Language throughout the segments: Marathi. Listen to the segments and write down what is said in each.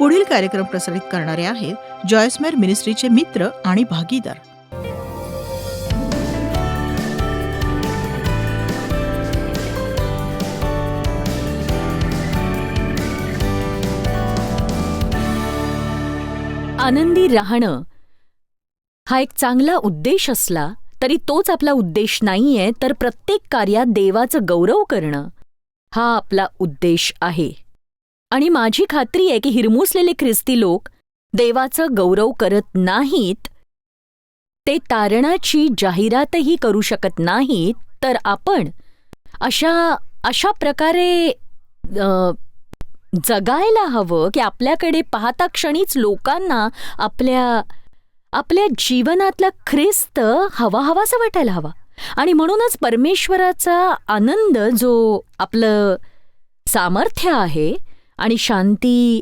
पुढील कार्यक्रम प्रसारित करणारे आहेत जॉयसमेर मिनिस्ट्रीचे मित्र आणि भागीदार. आनंदी राहणं हा एक चांगला उद्देश असला तरी तोच आपला उद्देश नाहीये, तर प्रत्येक कार्यात देवाचं गौरव करणं हा आपला उद्देश आहे. आणि माझी खात्री आहे की हिरमुसलेले ख्रिस्ती लोक देवाचं गौरव करत नाहीत, ते तारणाची जाहिरातही करू शकत नाहीत. तर आपण अशा प्रकारे जगायला हवं की आपल्याकडे पाहता क्षणीच लोकांना आपल्या जीवनातला ख्रिस्त हवाहवासा वाटायला हवा. आणि म्हणूनच परमेश्वराचा आनंद, जो आपलं सामर्थ्य आहे, आणि शांती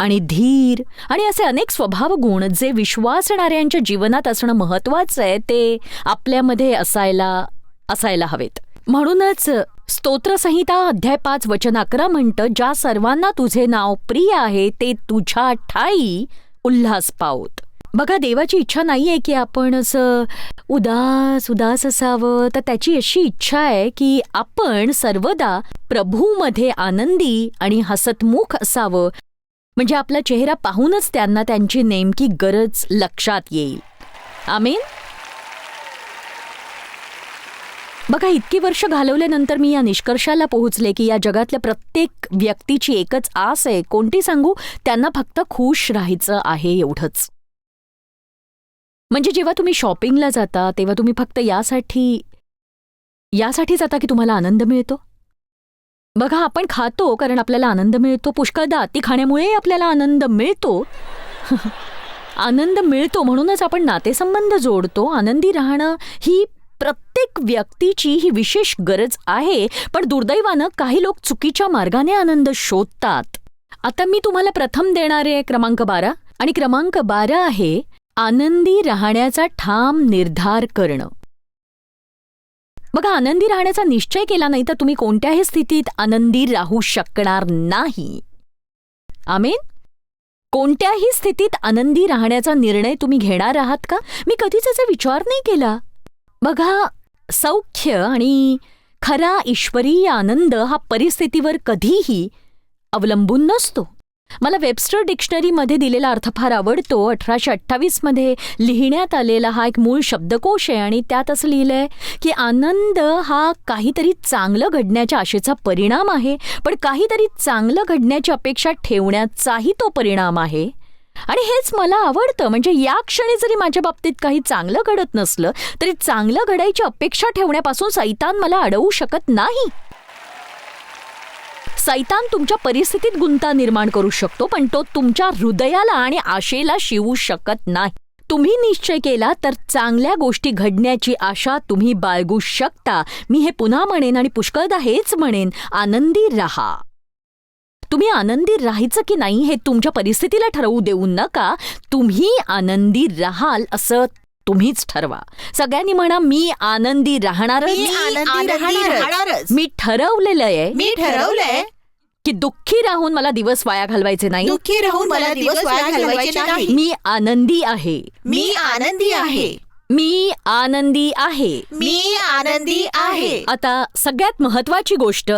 आणि धीर आणि असे अनेक स्वभाव गुण जे विश्वासणाऱ्यांच्या जीवनात असणं महत्वाचं आहे, ते आपल्यामध्ये असायला हवेत. म्हणूनच स्तोत्रसंहिता अध्याय 5 वचन 11 म्हणतं, ज्या सर्वांना तुझे नाव प्रिय आहे ते तुझ्या ठाई उल्हास पावत. बघा, देवाची इच्छा नाहीये की आपण असं उदास असावं, तर त्याची अशी इच्छा आहे की आपण सर्वदा प्रभूमध्ये आनंदी आणि हसतमुख असावं, म्हणजे आपला चेहरा पाहूनच त्यांना त्यांची नेमकी गरज लक्षात येईल. आमेन. बघा, इतकी वर्ष घालवल्यानंतर मी या निष्कर्षाला पोहोचले की या जगातल्या प्रत्येक व्यक्तीची एकच आस आहे. कोणती सांगू? त्यांना फक्त खुश राहायचं आहे, एवढंच. म्हणजे जेव्हा तुम्ही शॉपिंगला जाता तेव्हा तुम्ही फक्त यासाठी जाता की तुम्हाला आनंद मिळतो. बघा, आपण खातो कारण आपल्याला आनंद मिळतो. पुष्कळदा अति खाण्यामुळे आपल्याला आनंद मिळतो. आनंद मिळतो म्हणूनच आपण नातेसंबंध जोडतो. आनंदी राहणं ही प्रत्येक व्यक्तीची ही विशेष गरज आहे. पण दुर्दैवानं काही लोक चुकीच्या मार्गाने आनंद शोधतात. आता मी तुम्हाला प्रथम देणारे क्रमांक 12, आणि क्रमांक 12 आहे आनंदी राहण्याचा ठाम निर्धार करणं. बघा, आनंदी राहण्याचा निश्चय केला नाही तर तुम्ही कोणत्याही स्थितीत आनंदी राहू शकणार नाही. आमेन. कोणत्याही स्थितीत आनंदी राहण्याचा निर्णय तुम्ही घेणार आहात का? मी कधीच याचा विचार नाही केला. बघा, सौख्य आणि खरा ईश्वरीय आनंद हा परिस्थितीवर कधीही अवलंबून नसतो. मला वेबस्टर डिक्शनरीमध्ये दिलेला अर्थ फार आवडतो. 1828 मध्ये लिहिण्यात आलेला हा एक मूळ शब्दकोश आहे, आणि त्यात असं लिहिलंय की आनंद हा काहीतरी चांगलं घडण्याच्या आशेचा परिणाम आहे, पण काहीतरी चांगलं घडण्याची अपेक्षा ठेवण्याचाही तो परिणाम आहे. आणि हेच मला आवडतं. म्हणजे या क्षणी जरी माझ्या बाबतीत काही चांगलं घडत नसलं तरी चांगलं घडायची अपेक्षा ठेवण्यापासून सैतान मला अडवू शकत नाही. सैतान तुमच्या परिस्थितीत गुंता निर्माण करू शकतो, पण तो तुमच्या हृदयाला आणि आशेला शिवू शकत नाही. तुम्ही निश्चय केला तर चांगल्या गोष्टी घडण्याची आशा तुम्ही बाळगू शकता. मी हे पुन्हा म्हणेन आणि पुष्कळदा हेच म्हणेन, आनंदी राहा. तुम्ही आनंदी राहायचं की नाही हे तुमच्या परिस्थितीला ठरवू देऊ नका. तुम्ही आनंदी राहाल असं तुम्हीच ठरवा. सगळ्यांनी म्हणा, मी आनंदी राहणारच. मी ठरवलंय की दुःखी राहून मला दिवस वाया घालवायचे नाही. मी आनंदी आहे. मी आनंदी आहे. आता सगळ्यात महत्वाची गोष्ट,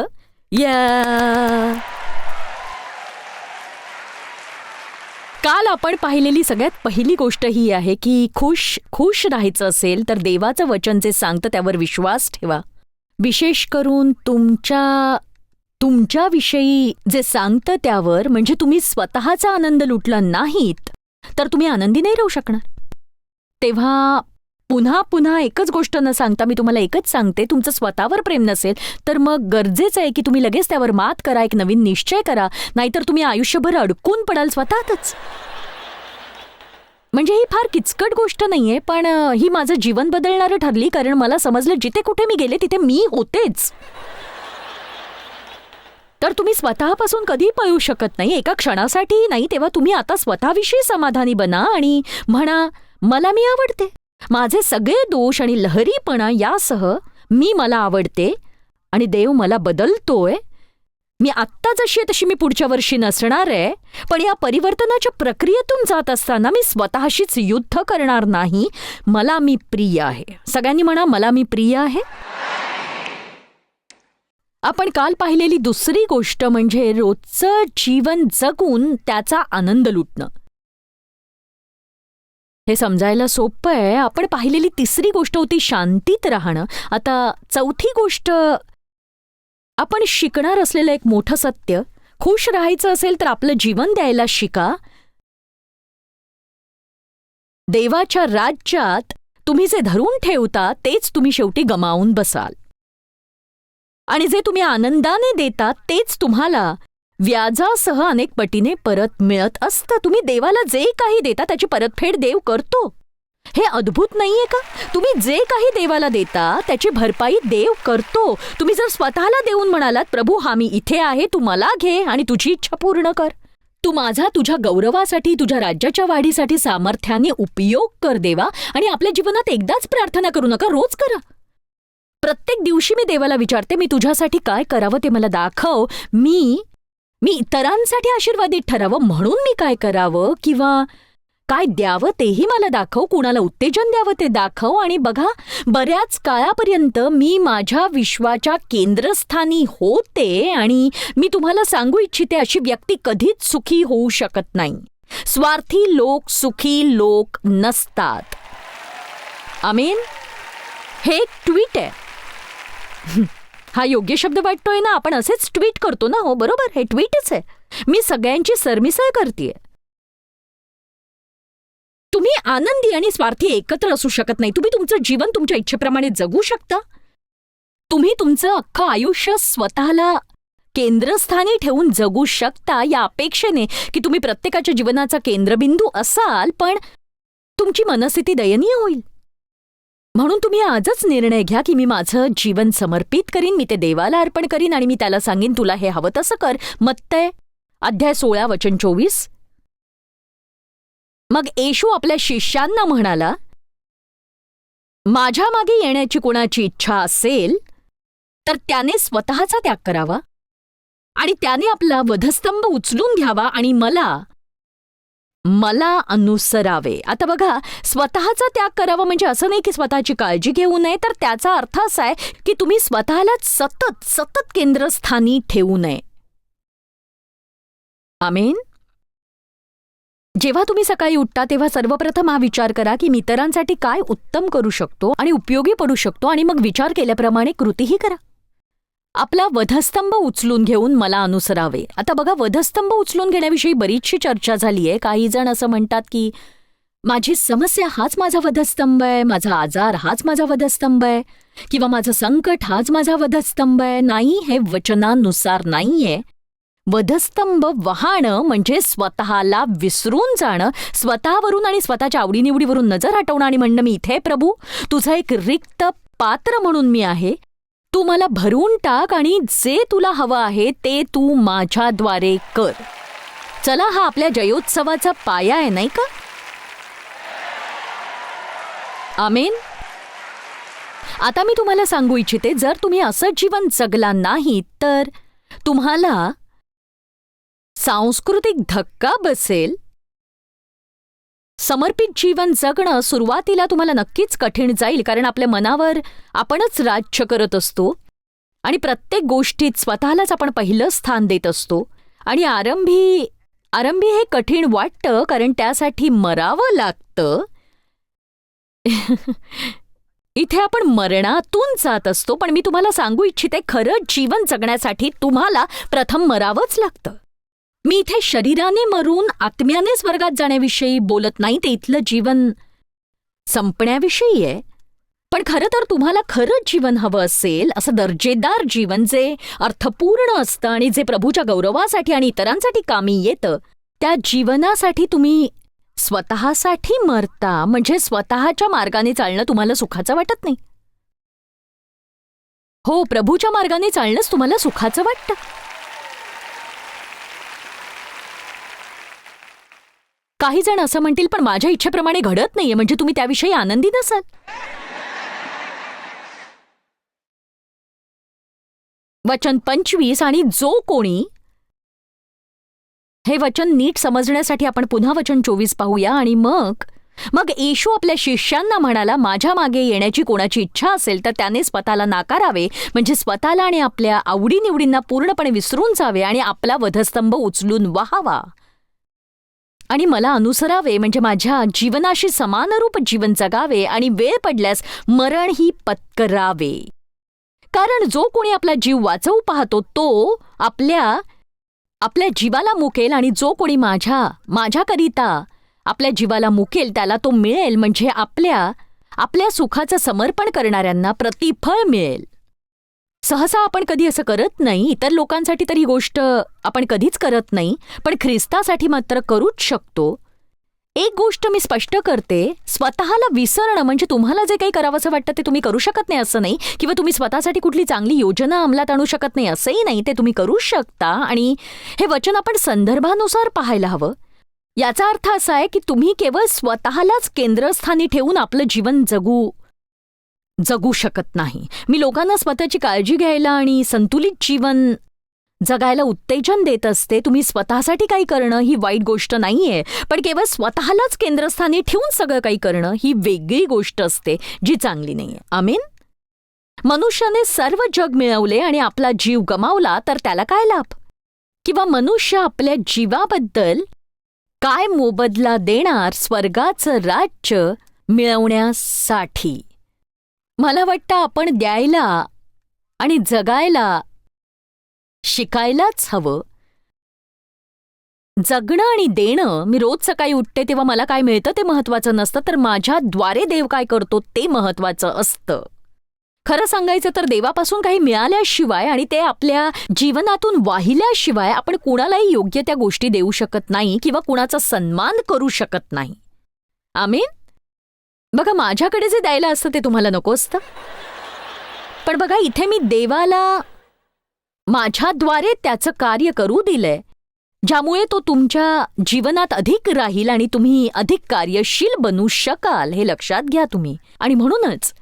काल आपण पाहिलेली सगळ्यात पहिली गोष्ट ही आहे की खुश राहायचं असेल तर देवाचं वचन जे सांगतं त्यावर विश्वास ठेवा. विशेष करून तुमच्याविषयी जे सांगतं त्यावर. म्हणजे तुम्ही स्वतःचा आनंद लुटला नाहीत तर तुम्ही आनंदी नाही राहू शकणार. तेव्हा पुन्हा एकच गोष्ट न सांगता मी तुम्हाला एकच सांगते, तुमचं स्वतःवर प्रेम नसेल तर मग गरजेचं आहे की तुम्ही लगेच त्यावर मात करा, एक नवीन निश्चय करा, नाहीतर तुम्ही आयुष्यभर अडकून पडाल स्वतःतच. म्हणजे ही फार किचकट गोष्ट नाहीये, पण ही माझं जीवन बदलणारं ठरली, कारण मला समजलं जिथे कुठे मी गेले तिथे मी होतेच. तर तुम्ही स्वतःपासून कधी पळू शकत नाही, एका क्षणासाठी नाही. तेव्हा तुम्ही आता स्वतःविषयी समाधानी बना आणि म्हणा, मला मी आवडते. माझे सगळे दोष आणि लहरीपणा यासह मला आवडते आणि देव मला बदलतोय. मी आत्ता जशी आहे तशी मी पुढच्या वर्षी नसणार आहे, पण या परिवर्तनाच्या प्रक्रियेतून जात असताना मी स्वतःशीच युद्ध करणार नाही. मला मी प्रिय आहे. सगळ्यांनी म्हणा, मला मी प्रिय आहे. आपण काल पाहिलेली दुसरी गोष्ट म्हणजे रोजचं जीवन जगून त्याचा आनंद लुटणं. हे समजायला सोपं आहे. आपण पाहिलेली तिसरी गोष्ट होती शांतीत राहणं. आता चौथी गोष्ट, आपण शिकणार असलेलं एक मोठं सत्य, खुश राहायचं असेल तर आपलं जीवन द्यायला शिका. देवाच्या राज्यात तुम्ही जे धरून ठेवता तेच तुम्ही शेवटी गमावून बसाल, आणि जे तुम्ही आनंदाने देता तेच तुम्हाला व्याजासह अनेक पटीने परत मिळत असतं. तुम्ही देवाला जे काही देता त्याची परतफेड देव करतो. हे अद्भुत नाहीये का? तुम्ही जे काही देवाला देता त्याची भरपाई देव करतो. तुम्ही जर स्वतःला देऊन म्हणालात, प्रभू हा मी इथे आहे, तू मला घे आणि तुझी इच्छा पूर्ण कर, तू माझा तुझ्या गौरवासाठी, तुझ्या राज्याच्या वाढीसाठी सामर्थ्याने उपयोग कर देवा. आणि आपल्या जीवनात एकदाच प्रार्थना करू नका, रोज करा. प्रत्येक दिवशी मी देवाला विचारते, मी तुझ्यासाठी काय करावं ते मला दाखव. मी इतरांसाठी आशीर्वादित ठरावं म्हणून मी काय करावं किंवा काय द्यावं तेही मला दाखव. कुणाला उत्तेजन द्यावं ते दाखव. आणि बघा, बऱ्याच काळापर्यंत मी माझ्या विश्वाच्या केंद्रस्थानी होते, आणि मी तुम्हाला सांगू इच्छिते, अशी व्यक्ती कधीच सुखी होऊ शकत नाही. स्वार्थी लोक सुखी लोक नसतात. आमीन. हे एक ट्विट आहे. हा योग्य शब्द वाटतोय ना? आपण असेच ट्विट करतो ना? हो बरोबर, हे ट्विटच आहे. मी सगळ्यांची सरमिसळ करतेय. तुम्ही आनंदी आणि स्वार्थी एकत्र असू शकत नाही. तुम्ही तुमचं जीवन तुमच्या इच्छेप्रमाणे जगू शकता. तुम्ही तुमचं अख्खं आयुष्य स्वतःला केंद्रस्थानी ठेवून जगू शकता, या अपेक्षेने की तुम्ही प्रत्येकाच्या जीवनाचा केंद्रबिंदू असाल, पण तुमची मनस्थिती दयनीय होईल. म्हणून तुम्ही आजच निर्णय घ्या की मी माझं जीवन समर्पित करीन, मी ते देवाला अर्पण करीन, आणि मी त्याला सांगेन तुला हे हवं तसं कर. मत्तय अध्याय 16 वचन 24. मग येशू आपल्या शिष्यांना म्हणाला, माझ्या मागे येण्याची कोणाची इच्छा असेल तर त्याने स्वतःचा त्याग करावा आणि त्याने आपला वधस्तंभ उचलून घ्यावा आणि मला अनुसरावे. आता बघा, स्वतःचा त्याग करावा म्हणजे असं नाही की स्वतःची काळजी घेऊ नये, तर त्याचा अर्थ असा आहे की तुम्ही स्वतःला सतत सतत केंद्रस्थानी ठेवू नये. आमेन. जेव्हा तुम्ही सकाळी उठता तेव्हा सर्वप्रथम हा विचार करा की मी इतरांसाठी काय उत्तम करू शकतो आणि उपयोगी पडू शकतो, आणि मग विचार केल्याप्रमाणे कृतीही करा. आपला वधस्तंभ उचलून घेऊन मला अनुसरावे. आता बघा, वधस्तंभ उचलून घेण्याविषयी बरीचशी चर्चा झाली आहे. काही जण असं म्हणतात की माझी समस्या हाच माझा वधस्तंभ आहे, माझा आजार हाच माझा वधस्तंभ आहे, किंवा माझं संकट हाच माझा वधस्तंभ आहे. नाही, हे वचनानुसार नाहीये. वधस्तंभ वाहणं म्हणजे स्वतःला विसरून जाणं, स्वतःवरून आणि स्वतःच्या आवडीनिवडीवरून नजर हटवणं आणि म्हणणं, मी इथे प्रभू, तुझं एक रिक्त पात्र म्हणून मी आहे, तू मला भरून टाक आणि जे तुला हवं आहे ते तू माझ्याद्वारे कर. चला, हा आपल्या जयोत्सवाचा पाया आहे, नाही का? आमेन. आता मी तुम्हाला सांगू इच्छिते, जर तुम्ही असं जीवन जगला नाही तर तुम्हाला सांस्कृतिक धक्का बसेल. समर्पित जीवन जगणं सुरुवातीला तुम्हाला नक्कीच कठीण जाईल, कारण आपल्या मनावर आपणच राज्य करत असतो आणि प्रत्येक गोष्टीत स्वतःलाच आपण पहिलं स्थान देत असतो. आणि आरंभी हे कठीण वाटतं, कारण त्यासाठी मरावं लागतं. इथे आपण मरणातून जात असतो, पण मी तुम्हाला सांगू इच्छिते, खरं जीवन जगण्यासाठी तुम्हाला प्रथम मरावंच लागतं. मी इथे शरीराने मरून आत्म्याने स्वर्गात जाण्याविषयी बोलत नाही, ते इथलं जीवन संपण्याविषयी आहे. पण खरं तर तुम्हाला खरं जीवन हवं असेल, असं दर्जेदार जीवन जे अर्थपूर्ण असतं आणि जे प्रभूच्या गौरवासाठी आणि इतरांसाठी कामी येतं, त्या जीवनासाठी तुम्ही स्वतःसाठी मरता. म्हणजे स्वतःच्या मार्गाने चालणं तुम्हाला सुखाचं वाटत नाही. हो, प्रभूच्या मार्गाने चालणंच तुम्हाला सुखाचं वाटतं. काही जण असं म्हणतील, पण माझ्या इच्छेप्रमाणे घडत नाहीये, म्हणजे तुम्ही त्याविषयी आनंदी नसाल. वचन 25 आणि जो कोणी, हे वचन नीट समजण्यासाठी आपण पुन्हा वचन 24 पाहूया. आणि मग येशू आपल्या शिष्यांना म्हणाला, माझ्या मागे येण्याची कोणाची इच्छा असेल तर त्याने स्वतःला नाकारावे, म्हणजे स्वतःला आणि आपल्या आवडीनिवडींना पूर्णपणे विसरून जावे आणि आपला वधस्तंभ उचलून वाहावा आणि मला अनुसरावे, म्हणजे माझ्या जीवनाशी समानरूप जीवन जगावे आणि वेळ पडल्यास मरणही पत्करावे. कारण जो कोणी आपला जीव वाचवू पाहतो तो आपल्या जीवाला मुकेल, आणि जो कोणी माझ्याकरिता आपल्या जीवाला मुकेल त्याला तो मिळेल, म्हणजे आपल्या सुखाचं समर्पण करणाऱ्यांना प्रतिफळ मिळेल. सहसा आपण कधी असं करत नाही, इतर लोकांसाठी तर ही गोष्ट आपण कधीच करत नाही, पण ख्रिस्तासाठी मात्र करूच शकतो. एक गोष्ट मी स्पष्ट करते, स्वतःला विसरणं म्हणजे तुम्हाला जे काही करावंसं वाटतं ते तुम्ही करू शकत नाही असं नाही, किंवा तुम्ही स्वतःसाठी कुठली चांगली योजना अंमलात आणू शकत नाही असंही नाही, ते तुम्ही करू शकता. आणि हे वचन आपण संदर्भानुसार पाहायला हवं. याचा अर्थ असा आहे की तुम्ही केवळ स्वतःलाच केंद्रस्थानी ठेवून आपलं जीवन जगू शकत नाही. मी लोकांना स्वतःची काळजी घ्यायला आणि संतुलित जीवन जगायला उत्तेजन देत असते. तुम्ही स्वतःसाठी काही करणं ही वाईट गोष्ट नाहीये, पण केवळ स्वतःलाच केंद्रस्थानी ठेवून सगळं काही करणं ही वेगळी गोष्ट असते जी चांगली नाहीये. आमीन. मनुष्याने सर्व जग मिळवले आणि आपला जीव गमावला तर त्याला काय लाभ? किंवा मनुष्य आपल्या जीवाबद्दल काय मोबदला देणार स्वर्गाचं राज्य मिळवण्यासाठी? मला वाटतं आपण द्यायला आणि जगायला शिकायलाच हवं. जगणं आणि देणं, मी रोज सकाळी उठते तेव्हा मला काय मिळतं ते महत्वाचं नसतं, तर माझ्याद्वारे देव काय करतो ते महत्वाचं असतं. खरं सांगायचं तर देवापासून काही मिळाल्याशिवाय आणि ते आपल्या जीवनातून वाहिल्याशिवाय आपण कुणालाही योग्य त्या गोष्टी देऊ शकत नाही किंवा कुणाचा सन्मान करू शकत नाही. आमीन. बघा, माझ्याकडे जे द्यायला असतं ते तुम्हाला नको असतं, पण बघा इथे मी देवाला माझ्याद्वारे त्याचं कार्य करू दिलंय, ज्यामुळे तो तुमच्या जीवनात अधिक राहील आणि तुम्ही अधिक कार्यशील बनू शकाल. हे लक्षात घ्या तुम्ही. आणि म्हणूनच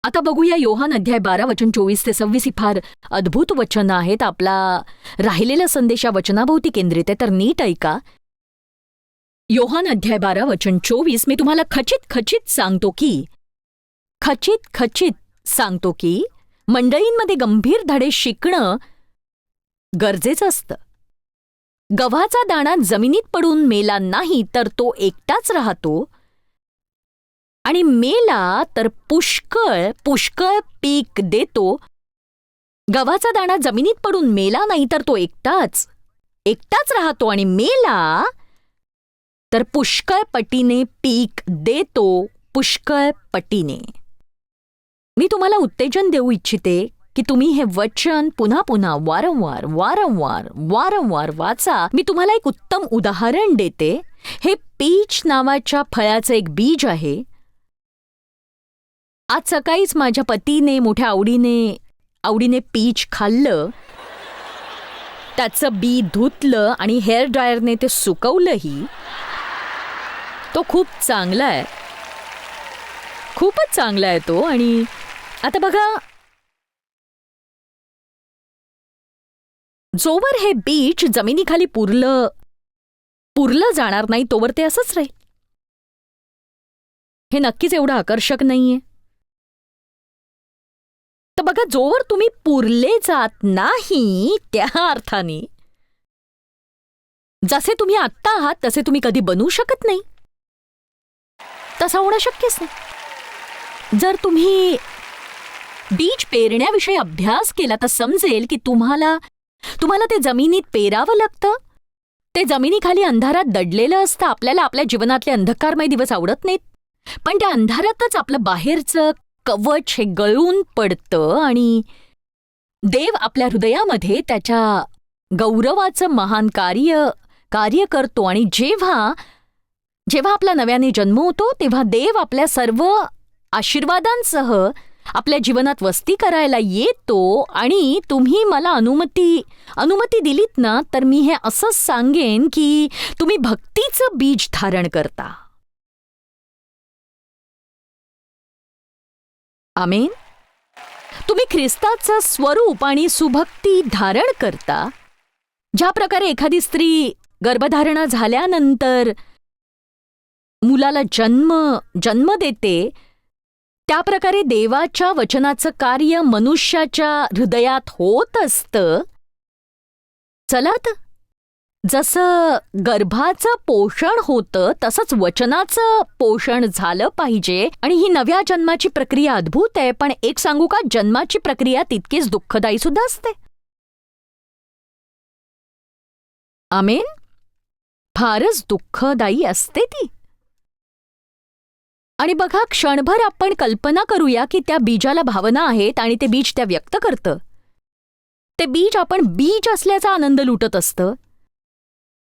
आता बघूया योहान अध्याय 12 वचन 24 ते 26. ही फार अद्भुत वचनं आहेत. आपला राहिलेला संदेश या वचनाभोवती केंद्रित आहे, तर नीट ऐका. योहान अध्याय 12 वचन 24. मी तुम्हाला खचित सांगतो की मंडळींमध्ये गंभीर धडे शिकणं गरजेचं असतं. गव्हाचा दाणा जमिनीत पडून मेला नाही तर तो एकटाच राहतो, आणि मेला तर पुष्कळ पीक देतो. गव्हाचा दाणा जमिनीत पडून मेला नाही तर तो एकटाच राहतो, आणि मेला तर पुष्कळ पटीने पीक देतो, पुष्कळ पटीने. मी तुम्हाला उत्तेजन देऊ इच्छिते की तुम्ही हे वचन पुन्हा पुन्हा वारंवार वाचा. मी तुम्हाला एक उत्तम उदाहरण देते. हे पीच नावाच्या फळाचं एक बीज आहे. आज सकाळीच माझ्या पतीने मोठ्या आवडीने पीच खाल्लं, त्याचं बी धुतलं आणि हेअर ड्रायरने ते सुकवलंही. तो खूप चांगला आहे, खूपच चांगला आहे तो. आणि आता बघा, जोवर हे बीज जमिनीखाली पुरलं जाणार नाही तोवर ते असंच राहील. हे नक्कीच एवढं आकर्षक नाहीये. तर बघा, जोवर तुम्ही पुरले जात नाही, त्या अर्थाने जसे तुम्ही आत्ता आहात तसे तुम्ही कधी बनू शकत नाही. तसं होणं शक्यच नाही. जर तुम्ही बीज पेरण्याविषयी अभ्यास केला तर समजेल की तुम्हाला ते जमिनीत पेरावं लागतं. ते जमिनीखाली अंधारात दडलेलं असतं. आपल्याला आपल्या जीवनातले अंधकारमय दिवस आवडत नाहीत, पण त्या अंधारातच आपलं बाहेरचं कवच हे गळून पडतं आणि देव आपल्या हृदयामध्ये त्याच्या गौरवाचं महान कार्य करतो. आणि जेव्हा आपला नव्याने जन्म होतो तेव्हा देव आपल्या सर्व आशीर्वादांसह आपल्या जीवनात वस्ती करायला येतो. आणि तुम्ही मला अनुमती दिलीत ना, तर मी हे असंच सांगेन की तुम्ही भक्तीचं बीज धारण करता. आमेन. तुम्ही ख्रिस्ताचं स्वरूप आणि सुभक्ती धारण करता. ज्या प्रकारे एखादी स्त्री गर्भधारणा झाल्यानंतर मुलाला जन्म देते, त्या प्रकारे देवाच्या वचनाचं कार्य मनुष्याच्या हृदयात होत असतं. चला तर, जसं गर्भाचं पोषण होतं तसंच वचनाचं पोषण झालं पाहिजे. आणि ही नव्या जन्माची प्रक्रिया अद्भुत आहे. पण एक सांगू का, जन्माची प्रक्रिया तितकीच दुःखदायी सुद्धा असते. आमेन. फारच दुःखदायी असते ती. आणि बघा, क्षणभर आपण कल्पना करूया की त्या बीजाला भावना आहेत आणि ते बीज त्या व्यक्त करतं. ते बीज आपण बीज असल्याचा आनंद लुटत असतं.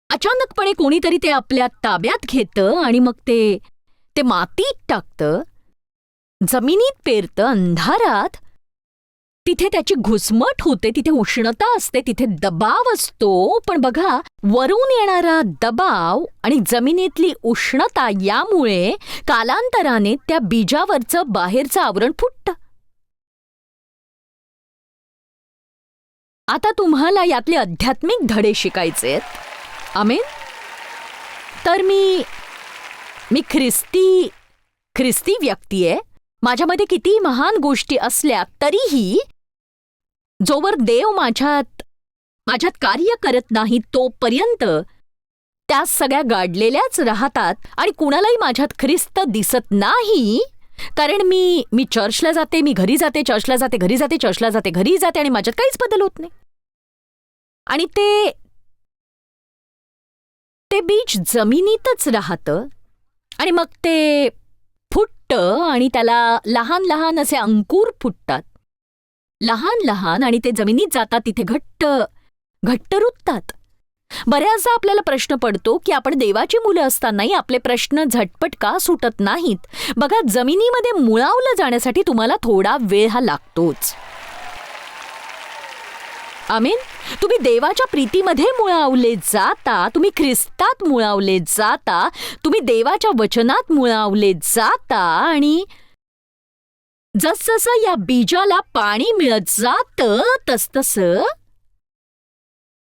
अचानकपणे कोणीतरी ते आपल्या ताब्यात घेतं आणि मग ते मातीत टाकतं, जमिनीत पेरतं, अंधारात. तिथे त्याची घुसमट होते, तिथे उष्णता असते, तिथे दबाव असतो. पण बघा, वरून येणारा दबाव आणि जमिनीतली उष्णता यामुळे कालांतराने त्या बीजावरचं बाहेरचं आवरण फुटतं. आता तुम्हाला यातले आध्यात्मिक धडे शिकायचेत. आमेन. तर मी ख्रिस्ती व्यक्ती आहे. माझ्यामध्ये किती महान गोष्टी असल्या तरीही जोवर देव माझ्यात कार्य करत नाही तोपर्यंत त्या सगळ्या गाडलेल्याच राहतात. आणि कुणालाही माझ्यात ख्रिस्त दिसत नाही. कारण मी चर्चला जाते, मी घरी जाते, चर्चला जाते, घरी जाते, चर्चला जाते, घरी जाते, आणि माझ्यात काहीच बदल होत नाही. आणि ते बीज जमिनीतच राहतं आणि मग ते फुटतं आणि त्याला लहान लहान असे अंकुर फुटतात, लहान लहान, आणि ते जमिनीत जातात, तिथे घट्ट रुततात. बऱ्याचदा आपल्याला प्रश्न पडतो की आपण देवाची मुलं असतानाही आपले प्रश्न झटपट का सुटत नाहीत. बघा, जमिनीमध्ये मुळावलं जाण्यासाठी तुम्हाला थोडा वेळ हा लागतोच. आमेन. तुम्ही देवाच्या प्रीतीमध्ये मुळावले जाता, तुम्ही ख्रिस्तात मुळावले जाता, तुम्ही देवाच्या वचनात मुळावले जाता. आणि जसजसं या बीजाला पाणी मिळत जातं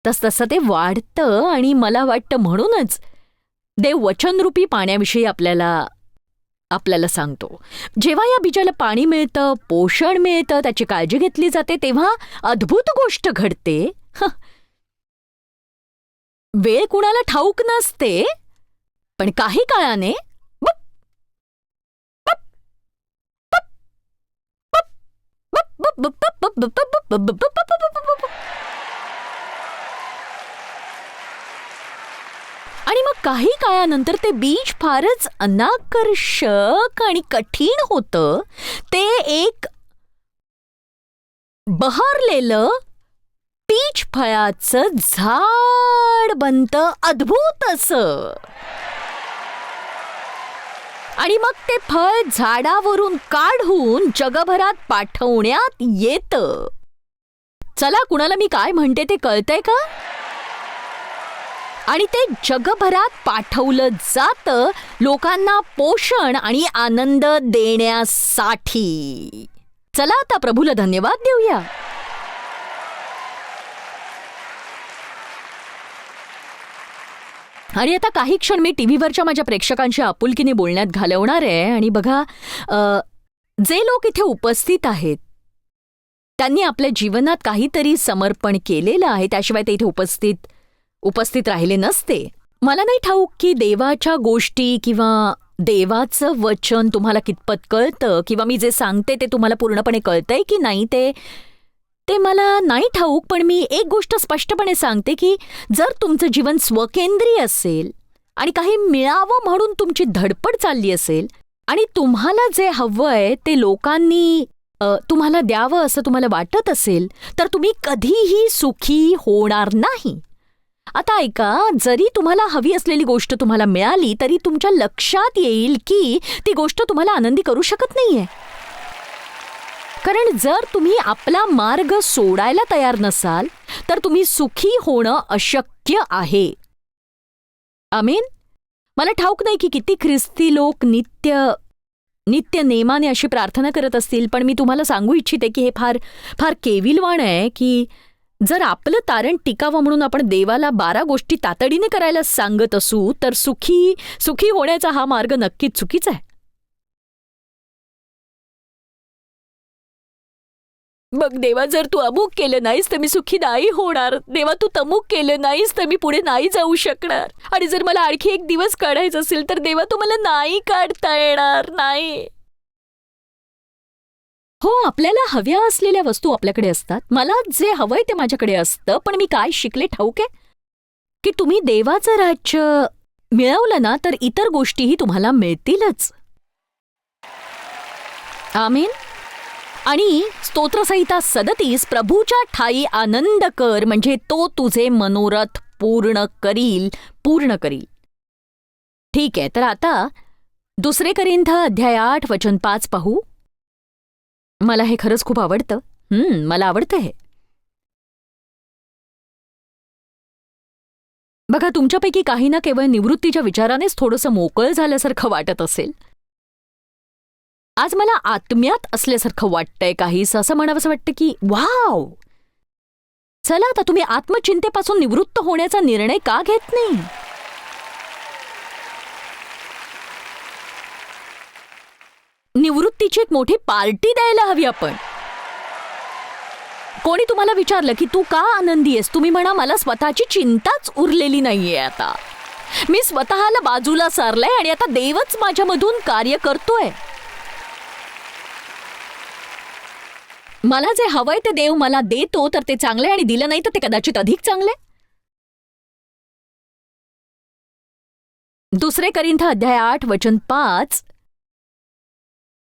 तसतसं ते वाढतं. आणि मला वाटतं म्हणूनच देव वचनरूपी पाण्याविषयी आपल्याला सांगतो. जेव्हा या बीजाला पाणी मिळतं, पोषण मिळतं, त्याची काळजी घेतली जाते, तेव्हा अद्भुत गोष्ट घडते. वेळ कुणाला ठाऊक नसते, पण काही काळाने आणि मग काही काळानंतर ते बीज फारच अनाकर्षक आणि कठीण होतं. ते एक बहरलेलं पीच फळाचं झाड बनतं, अद्भुत असं. आणि मग ते फळ झाडावरून काढून जगभरात पाठवण्यात येतं. चला, कुणाला मी काय म्हणते ते कळतंय का? आणि ते जगभरात पाठवलं जातं लोकांना पोषण आणि आनंद देण्यासाठी. चला आता प्रभूला धन्यवाद देऊया. आणि आता काही क्षण मी टीव्हीवरच्या माझ्या प्रेक्षकांशी आपुलकीने बोलण्यात घालवणार आहे. आणि बघा, जे लोक इथे उपस्थित आहेत त्यांनी आपल्या जीवनात काहीतरी समर्पण केलेलं आहे, त्याशिवाय ते इथे उपस्थित राहिले नसते. मला नाही ठाऊक की देवाच्या गोष्टी किंवा देवाचं वचन तुम्हाला कितपत कळतं, किंवा मी जे सांगते ते तुम्हाला पूर्णपणे कळतंय की नाही ते मला नाही ठाऊक. पण मी एक गोष्ट स्पष्टपणे सांगते की जर तुमचं जीवन स्वकेंद्रीय असेल आणि काही मिळावं म्हणून तुमची धडपड चालली असेल आणि तुम्हाला जे हवंय ते लोकांनी तुम्हाला द्यावं असं तुम्हाला वाटत असेल, तर तुम्ही कधीही सुखी होणार नाही. आता ऐका, जरी तुम्हाला हवी असलेली गोष्ट तुम्हाला मिळाली तरी तुमच्या लक्षात येईल की ती गोष्ट तुम्हाला आनंदी करू शकत नाहीये. कारण जर तुम्ही आपला मार्ग सोडायला तयार नसाल तर तुम्ही सुखी होणं अशक्य आहे. आमेन. मला ठाऊक नाही की किती ख्रिस्ती लोक नित्य नित्य नेमाने अशी प्रार्थना करत असतील, पण मी तुम्हाला सांगू इच्छिते की हे फार फार केविलवाण आहे की जर आपलं तारण टिकावं म्हणून आपण देवाला 12 गोष्टी तातडीने करायला सांगत असू तर सुखी होण्याचा हा मार्ग नक्कीच चुकीचा आहे. मग देवा, जर तू अमुक केलं नाहीस तर मी सुखी नाही होणार. देवा, तू तमुक केलं नाहीस तर मी पुढे नाही जाऊ शकणार. आणि जर मला आणखी एक दिवस काढायचा असेल तर देवा, तू मला नाही काढता येणार नाही. हो, आपल्याला हव्या असलेल्या वस्तू आपल्याकडे असतात. मला जे हवंय ते माझ्याकडे असतं. पण मी काय शिकले ठाऊक आहे की तुम्ही देवाचं राज्य मिळवलं ना तर इतर गोष्टीही तुम्हाला मिळतीलच. आमीन. आणि स्तोत्रसंहिता 37, प्रभूच्या ठाई आनंद कर म्हणजे तो तुझे मनोरथ पूर्ण करील. ठीक आहे, तर आता 2 कोरिंथ अध्याय 8 वचन 5 पाहू. मला हे खरंच खूप आवडतं. मला आवडतं हे. बघा, तुमच्यापैकी काहींना केवळ निवृत्तीच्या विचारानेच थोडंसं मोकळं झाल्यासारखं वाटत असेल. आज मला आत्म्यात असल्यासारखं वाटतंय काहीसं. असं म्हणावंसं वाटतं की वाव, चला आता तुम्ही आत्मचिंतेपासून निवृत्त होण्याचा निर्णय का घेत नाही? निवृत्तीची एक मोठी पार्टी द्यायला हवी आपण. कोणी तुम्हाला विचारलं की तू का आनंदी आहेस, तुम्ही म्हणा मला स्वतःची चिंताच उरलेली नाहीये. आता मी स्वतःला बाजूला सारलंय आणि आता देवच माझ्यामधून कार्य करतोय. मला जे हवंय ते देव मला देतो तर ते चांगले, आणि दिलं नाही तर ते कदाचित अधिक चांगले. 2 कोरिंथ अध्याय 8 वचन 5.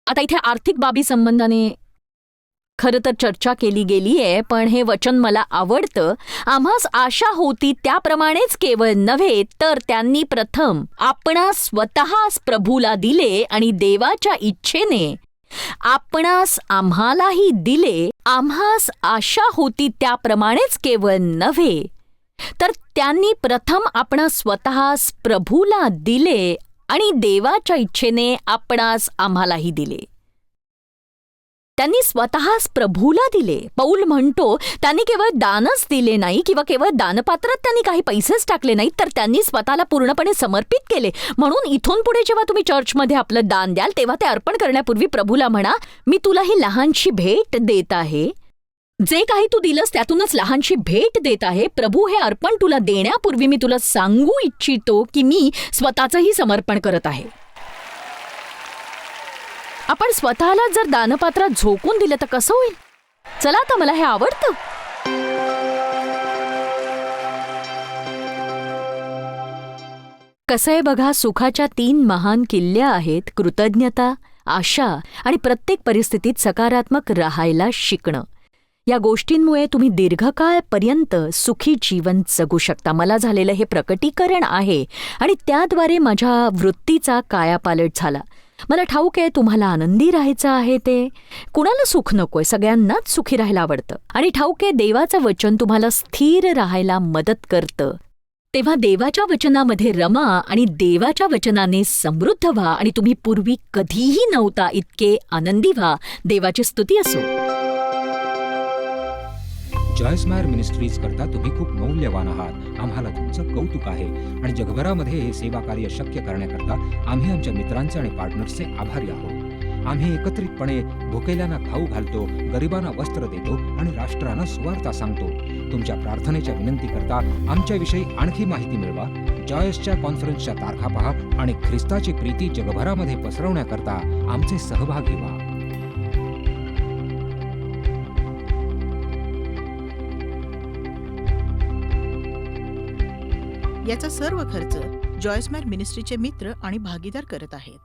आता इथे आर्थिक बाबी संबंधाने खरं तर चर्चा केली गेली आहे, पण हे वचन मला आवडतं. आम्हास आशा होती त्याप्रमाणेच केवळ नव्हे तर त्यांनी प्रथम आपणास स्वतःच प्रभूला दिले आणि देवाच्या इच्छेने आपणास आम्हालाही दिले. आम्हास आशा होती त्याप्रमाणेच केवळ नव्हे तर त्यांनी प्रथम आपणास स्वतःच प्रभूला दिले आणि देवाच्या इच्छेने आपणास आम्हालाही दिले. त्यांनी स्वतःच प्रभूला दिले. पौल म्हणतो त्यांनी केवळ दानच दिले नाही किंवा केवळ दानपात्रात त्यांनी काही पैसेच टाकले नाहीत, तर त्यांनी स्वतःला पूर्णपणे समर्पित केले. म्हणून इथून पुढे जेव्हा तुम्ही चर्चमध्ये आपलं दान द्याल तेव्हा ते अर्पण करण्यापूर्वी प्रभूला म्हणा, मी तुला ही लहानशी भेट देत आहे. जे काही तू दिलंस त्यातूनच लहानशी भेट देत आहे. प्रभू, हे अर्पण तुला देण्यापूर्वी मी तुला सांगू इच्छितो की मी स्वतःचंही समर्पण करत आहे. आपण स्वतःला जर दानपात्रात झोकून दिलं तर कसं होईल? चला आता, मला हे आवडतं. कसं आहे बघा, सुखाच्या 3 महान किल्ल्या आहेत: कृतज्ञता, आशा आणि प्रत्येक परिस्थितीत सकारात्मक राहायला शिकणं. या गोष्टींमुळे तुम्ही दीर्घकाळपर्यंत सुखी जीवन जगू शकता. मला झालेलं हे प्रकटीकरण आहे आणि त्याद्वारे माझ्या वृत्तीचा कायापालट झाला. मला ठाऊक आहे तुम्हाला आनंदी राहायचं आहे. ते कुणाला सुख नकोय, सगळ्यांनाच सुखी राहायला आवडतं. आणि ठाऊक आहे देवाचं वचन तुम्हाला स्थिर राहायला मदत करतं. तेव्हा देवाच्या वचनामध्ये रमा आणि देवाच्या वचनाने समृद्ध व्हा आणि तुम्ही पूर्वी कधीही नव्हता इतके आनंदी व्हा. देवाची स्तुती असो. जॉयस्मायर मिनिस्ट्रीज करता तुम्ही खूप मौल्यवान आहात. आम्हाला तुमचं कौतुक आहे आणि जगभरामध्ये हे सेवा कार्य शक्य करण्याकरता आम्ही आमच्या मित्रांचे आणि पार्टनर्सचे आभारी आहोत. आम्ही एकत्रितपणे भुकेल्यांना खाऊ घालतो, गरिबांना वस्त्र देतो आणि राष्ट्रांना सुवार्ता सांगतो. तुमच्या प्रार्थनेच्या विनंती करता आमच्याविषयी आणखी माहिती मिळवा. जॉयसच्या कॉन्फरन्सच्या तारखा पहा आणि ख्रिस्ताची प्रीती जगभरामध्ये पसरवण्याकरता आमचे सहभागी व्हा. याचा सर्व खर्च जॉयस्मायर मिनिस्ट्रीचे मित्र आणि भागीदार करत आहेत.